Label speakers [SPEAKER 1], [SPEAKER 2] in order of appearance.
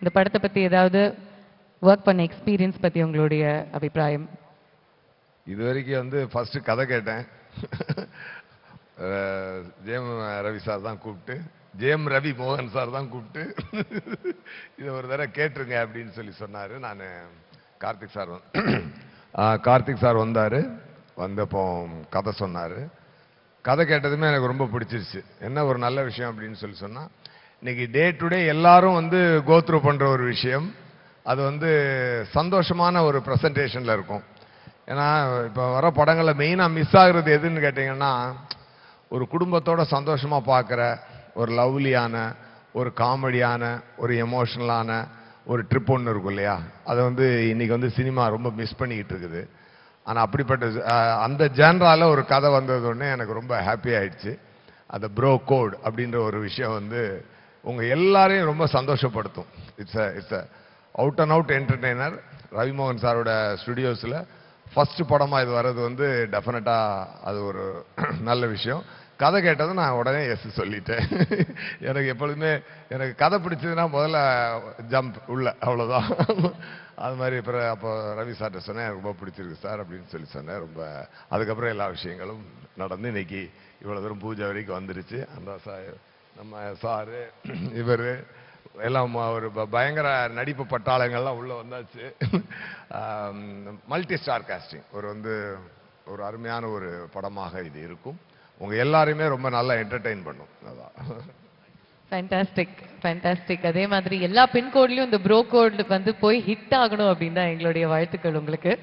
[SPEAKER 1] இந்த படத்தை பத்தி ஏதாவது ஒர்க் பண்ண எக்ஸ்பீரியன்ஸ் பத்தி உங்களுடைய அபிப்பிராயம்?
[SPEAKER 2] இது வரைக்கும் வந்து ஃபர்ஸ்ட் கதை கேட்டேன். ஜெயம் ரவி சார் தான் கூப்பிட்டு, ஜெயம் ரவி மோகன் சார் தான் கூப்பிட்டு இதை ஒரு தடவை கேட்டுருங்க அப்படின்னு சொல்லி சொன்னார். நான் கார்த்திக் சார் வந்தார். வந்தப்போ கதை சொன்னார். கதை கேட்டதுமே எனக்கு ரொம்ப பிடிச்சிருச்சு. என்ன ஒரு நல்ல விஷயம் அப்படின்னு சொல்லி சொன்னால், இன்னைக்கு டே டு டே எல்லாரும் வந்து கோத்ரூ பண்ணுற ஒரு விஷயம், அது வந்து சந்தோஷமான ஒரு ப்ரெசன்டேஷனில் இருக்கும். ஏன்னா இப்போ வர படங்களில் மெயினாக மிஸ் ஆகுறது எதுன்னு கேட்டிங்கன்னா, ஒரு குடும்பத்தோட சந்தோஷமாக பார்க்குற ஒரு லவ்லியான, ஒரு காமெடியான, ஒரு எமோஷனலான ஒரு ட்ரிப் ஒன்று இருக்கும் இல்லையா, அதை வந்து இன்னைக்கு வந்து சினிமா ரொம்ப மிஸ் பண்ணிக்கிட்டு இருக்குது. ஆனால் அப்படிப்பட்ட அந்த ஜேன்ரால ஒரு கதை வந்தது ஒன்று எனக்கு ரொம்ப ஹாப்பி ஆயிடுச்சு. அந்த ப்ரோ கோட் அப்படின்ற ஒரு விஷயம் வந்து உங்கள் எல்லாரையும் ரொம்ப சந்தோஷப்படுத்தும். It's out and out entertainer. Ravi Mohan சாரோட ஸ்டுடியோஸில் ஃபர்ஸ்ட் படமாக இது வர்றது வந்து டெஃபினட்டாக அது ஒரு நல்ல விஷயம். கதை கேட்டதும் நான் உடனே எஸ் சொல்லிட்டேன். எனக்கு எப்பொழுதுமே எனக்கு கதை பிடிச்சதுன்னா முதல்ல ஜம்ப் உள்ள, அவ்வளோதான். அது மாதிரி அப்போ ரவி சார்ட்ட சொன்னேன், எனக்கு ரொம்ப பிடிச்சிருக்கு சார் அப்படின்னு சொல்லி சொன்னேன். ரொம்ப அதுக்கப்புறம் எல்லா விஷயங்களும் நடந்து இன்னைக்கு இவ்வளோ தூரம் பூஜை வரைக்கும் வந்துருச்சு. அந்த நம்ம சாரு இவர் எல்லாம் ஒரு பயங்கர நடிப்பு பட்டாளங்கள்லாம் உள்ள வந்தாச்சு. மல்டி ஸ்டார் காஸ்டிங் ஒரு அருமையான ஒரு படமாக இது இருக்கும். உங்க எல்லாரையுமே ரொம்ப நல்லா என்டர்டெயின் பண்ணும். அதான்.
[SPEAKER 1] ஃபேண்டாஸ்டிக். அதே மாதிரி எல்லா பின்கோட்லயும் இந்த ப்ரோ கோட் வந்து போய் ஹிட் ஆகணும் அப்படின்னு தான் எங்களுடைய வாழ்த்துக்கள் உங்களுக்கு.